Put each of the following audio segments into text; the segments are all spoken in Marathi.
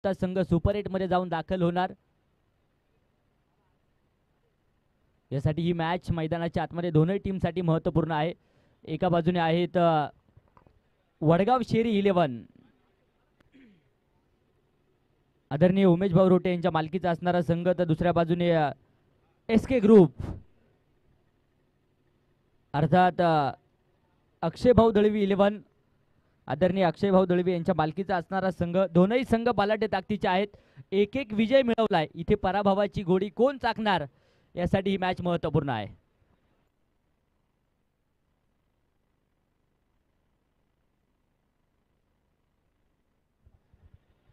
संघ सुपर 8 मध्ये जाऊन दाखल होणार। यासाठी ही मॅच मैदानाच्या आतमध्ये दोन्ही टीमसाठी महत्त्वपूर्ण आहे। एका बाजूने आहेत वडगाव शेरी 11 आदरणीय उमेश भाऊ रोटे यांच्या मालकीचा असणारा संघ, तर दुसऱ्या बाजूने SK ग्रुप अर्थात अक्षय भाऊ दळवी 11 आदरणीय अक्षय भाऊ दळवी यांच्या मालकीचा असणारा संघ। दोनही संघ बलाढ्य ताकदीचे आहेत, एक एक विजय मिळवलाय। इथे पराभवाची गोडी कोण चाकणार यासाठी ही मॅच महत्त्वपूर्ण आहे।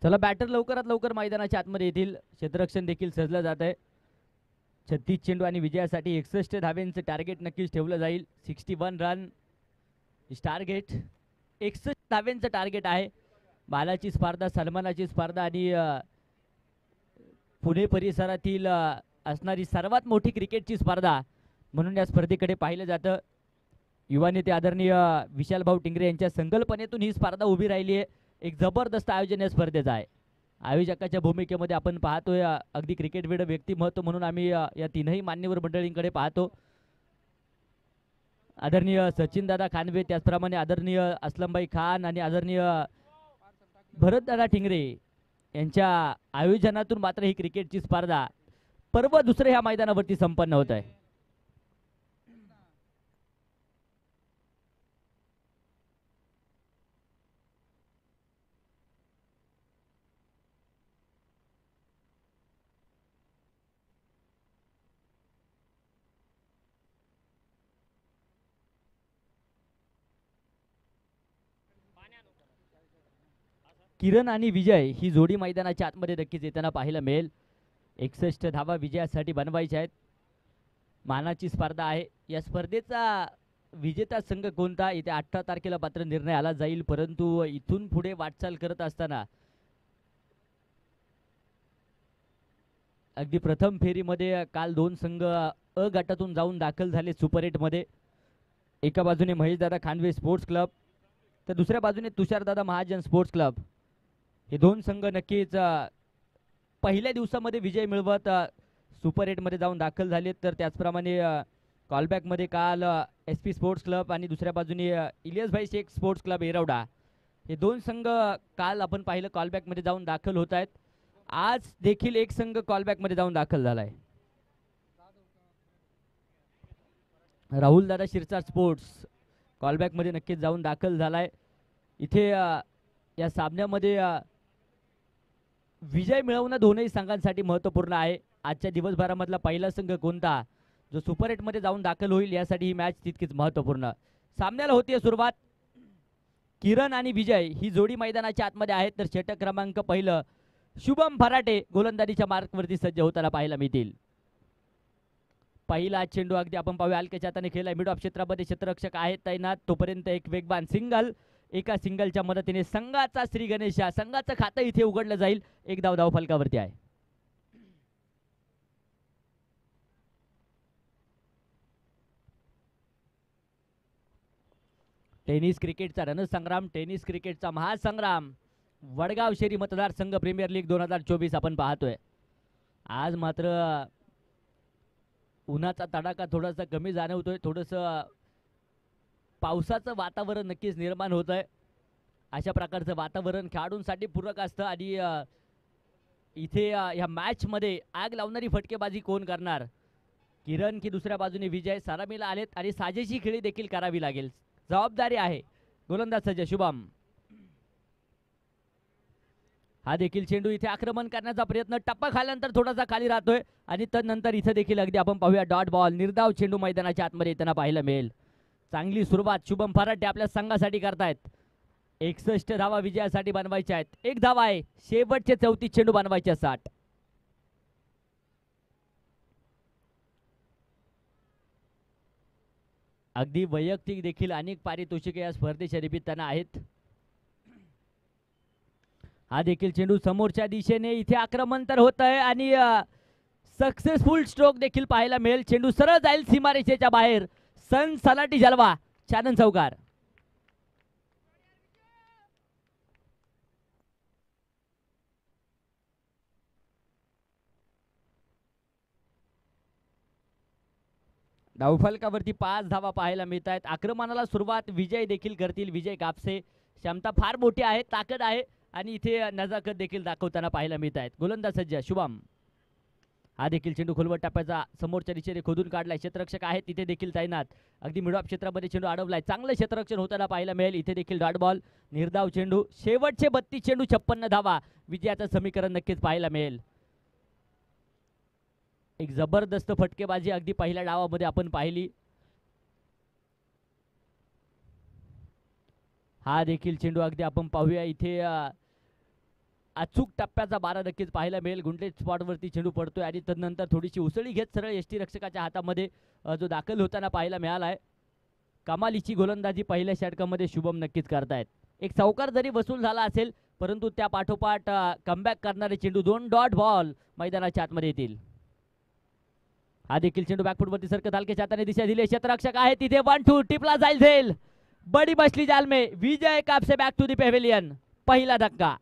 चला बॅटर लवकरात लवकर मैदानाच्या आतमध्ये येतील। क्षेत्ररक्षण देखील सजलं जात आहे। 36 चेंडू आणि विजयासाठी 61 धाव्यांचं टार्गेट नक्कीच ठेवलं जाईल। 61 रन टार्गेट, 61 धाव्यांचं टार्गेट आहे। बालाची स्पर्धा, सन्मानाची स्पर्धा आणि पुणे परिसरातील असणारी सर्वात मोठी क्रिकेटची स्पर्धा म्हणून या स्पर्धेकडे पाहिलं जातं। युवा नेते आदरणीय विशाल भाऊ टिंगरे यांच्या संकल्पनेतून ही स्पर्धा उभी राहिली आहे। एक जबरदस्त आयोजन या स्पर्धेचं आहे। आयोजकाच्या भूमिकेमध्ये आपण पाहतोय अगदी क्रिकेटवेड व्यक्तिमत्व म्हणून आम्ही या तीनही मान्यवर मंडळींकडे पाहतो। आदरणीय सचिन दादा खानवे, त्याचप्रमाणे आदरणीय असलमभाई खान आणि आदरणीय भरतदादा टिंगरे यांच्या आयोजनातून मात्र ही क्रिकेटची स्पर्धा पर्व दुसरे ह्या मैदानावरती संपन्न होत आहे। किरण आणि विजय ही जोडी मैदानाच्या आतमध्ये नक्कीच येताना पाहायला मिळेल। 61 धावा विजयासाठी बनवायच्या आहेत। मानाची स्पर्धा आहे। या स्पर्धेचा विजेता संघ कोणता येत्या 18 तारखेला मात्र निर्णय आला जाईल, परंतु इथून पुढे वाटचाल करत असताना अगदी प्रथम फेरीमध्ये काल 2 संघ अ गटातून जाऊन दाखल झाले सुपर 8 मध्ये। एका बाजूने महेशदादा खानवे स्पोर्ट्स क्लब तर दुसऱ्या बाजूने तुषारदादा महाजन स्पोर्ट्स क्लब। हे 2 संघ नक्कीच पहिल्या दिवसामध्ये विजय मिळवत सुपर 8 मध्ये जाऊन दाखल झाले। तर त्याचप्रमाणे कॉलबॅक मध्ये काल SP स्पोर्ट्स क्लब आणि दुसऱ्या बाजूने इलियास भाई शेख स्पोर्ट्स क्लब एरवडा, हे 2 संघ काल आपण पाहिलं कॉलबॅक मध्ये जाऊन दाखल होत आहेत। आज देखील एक संघ कॉलबॅक मध्ये जाऊन दाखल झालाय। राहुल दादा शिरसाट स्पोर्ट्स कॉलबॅक मध्ये नक्कीच जाऊन दाखल झालाय। इथे या सामन्यामध्ये विजय मिळवणं दोनही संघांसाठी महत्त्वपूर्ण आहे। आजच्या दिवसभरामधला पहिला संघ कोणता जो सुपर 8 मध्ये जाऊन दाखल होईल यासाठी ही मॅच तितकीच महत्त्वपूर्ण। सामन्याला होतीये सुरुवात। किरण आणि विजय ही जोडी मैदानाच्या आतमध्ये आहेत, तर षटक क्रमांक पहिलं शुभम फराटे गोलंदाजीच्या मार्कवरती सज्ज होताना पाहायला मिळतील। पहिला चेंडू अगदी आपण पाहूया हलक्याच्या हाताने खेळला। मिड ऑफ क्षेत्रामध्ये क्षेत्ररक्षक आहेत तैनात, तोपर्यंत एक वेगवान सिंगल, एका सिंगलच्या मदतीने संघाचा श्री गणेश संघाचं खातं इथे उघडलं जाईल। एक धाव धाव फलकावरती आहे। टेनिस क्रिकेटचा रणसंग्राम, टेनिस क्रिकेटचा महासंग्राम वडगाव शेरी मतदारसंघ प्रीमियर लीग 2024 आपण पाहतोय। आज मात्र उन्हाचा तडाखा थोडासा कमी जाणवतोय, थोडंसं पावसाचं वातावरण नक्कीच निर्माण होत आहे। अशा प्रकारचं वातावरण खेळाडूंसाठी पूरक असतं आणि इथे या मॅच मध्ये आग लावणारी फटकेबाजी कोण करणार, किरण की दुसऱ्या बाजूने विजय सलामीला आलेत आणि साजेशी खेळी देखील करावी लागेल। जबाबदारी आहे। गोलंदाज सज्ज शुभम, हा देखील चेंडू इथे आक्रमण करण्याचा प्रयत्न, टप्पा खाल्यानंतर थोडासा खाली राहतोय आणि त्यानंतर इथे देखील अगदी आपण पाहूया डॉट बॉल, निर्धाव चेंडू मैदानाच्या आतमध्ये येताना पाहायला मिळेल। चांगली सुरुवात शुभम फराटे आपल्या संघासाठी करतायत। 61 धावा विजयासाठी बनवायच्या आहेत। एक धाव आहे, शेवटचे 34 चेंडू बनवायचे 60। अगदी वैयक्तिक देखील अनेक पारितोषिके या स्पर्धेच्या निमित्तानं आहेत। हा देखील चेंडू समोरच्या दिशेने इथे आक्रमण तर होत आहे आणि सक्सेसफुल स्ट्रोक देखील पाहायला मिळेल। चेंडू सरळ जाईल सीमारेषेच्या बाहेर। सनसनाटी जलवा, छानन चौकार। धावफलकावरती 5 धावा पाहायला मिळत आहेत. आक्रमणाला सुरुवात विजय देखील करतील. विजय कापसे क्षमता फार मोठी आहे, ताकद आहे आणि इथे नजाकत देखील दाखवताना पाहायला मिळत आहेत. गोलंदाज सज्ज शुभम, हा देखील चेंडू खोलवर टप्प्याचा समोरच्या दिशेने खोदून काढलाय. क्षेत्ररक्षक आहेत तिथे देखील तैनात. अगदी मिड ऑफ क्षेत्रामध्ये चेंडू अडवलाय. चांगलं क्षेत्ररक्षण होताना पाहायला मिळेल. इथे देखील डॉट बॉल, निर्धाव चेंडू. शेवटचे 32 चेंडू 56 धावा. विजयाचं समीकरण नक्कीच पाहायला मिळेल. एक जबरदस्त फटकेबाजी अगदी पहिल्या डावामध्ये आपण पाहिली. हा देखील चेंडू अगदी आपण पाहूया. इथे अचूक टप्प्याचा 12 नक्कीच पाहायला मिळेल. गुंडे स्पॉटवरती चेंडू पडतोय आणि तदनंतर थोडीशी उसळी घेत सरळ यष्टी रक्षकाच्या हातामध्ये जो दाखल होताना पाहायला मिळालाय. कमालीची गोलंदाजी पहिल्या षटकामध्ये शुभम नक्कीच करतायत. एक चौकार जरी वसूल झाला असेल परंतु त्या पाठोपाठ कमबॅक करणारे चेंडू 2 डॉट बॉल मैदानाच्या आतमध्ये येतील. हा देखील चेंडू बॅकफुटवरती सरकत हलक्याच्या हाताने दिशा दिली. क्षेत्ररक्षक आहे तिथे 1-2 टिपला जाईल झेल. बडी बसली जाल में. विजय Kapse back to the pavilion. पहिला धक्का.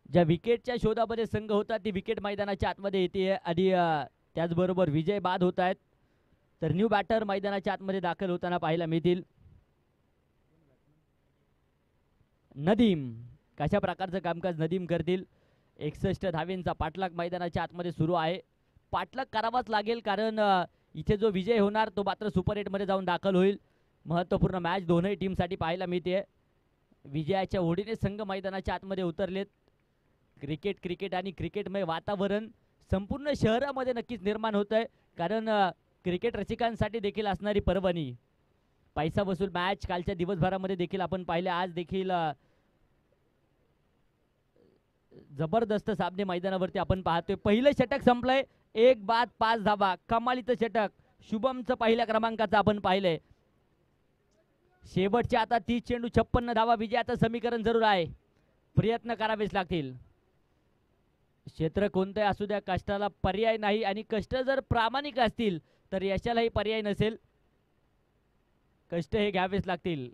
ज्या विकेटच्या शोधामध्ये संघ होता ती विकेट मैदानाच्या आतमध्ये येते आणि त्याचबरोबर विजय बाद होत आहेत. तर न्यू बॅटर मैदानाच्या आतमध्ये दाखल होताना पाहायला मिळतील. नदीम, कशा प्रकारचं कामकाज नदीम करतील. 61 धावेंचा पाठलाग मैदानाच्या आतमध्ये सुरू आहे. पाठलाग करावाच लागेल कारण इथे जो विजय होणार तो मात्र सुपर 8 मध्ये जाऊन दाखल होईल. महत्त्वपूर्ण मॅच दोनही टीमसाठी पाहायला मिळते. विजयाच्या ओढीने संघ मैदानाच्या आतमध्ये उतरलेत. क्रिकेट आणि क्रिकेटमय वातावरण संपूर्ण शहरामध्ये नक्कीच निर्माण होत आहे कारण क्रिकेट रसिकांसाठी देखील असणारी पर्वणी. पैसा वसूल मॅच कालच्या दिवसभरामध्ये देखील आपण पाहिले. आज देखील जबरदस्त सामने मैदानावरती आपण पाहतोय. पहिलं षटक संपलंय. 1 बाद 5 धावा. कमालीचं षटक शुभमचं पहिल्या क्रमांकाचं आपण पाहिलंय. शेवटचे आता 30 चेंडू 56 धावा. विजयाचं समीकरण जरूर आहे. प्रयत्न करावेच लागतील. क्षेत्र कोणतंही असू द्या, कष्टाला पर्याय नाही आणि कष्ट जर प्रामाणिक असतील तर यशालाही पर्याय नसेल. कष्ट हे घ्यावेच लागतील.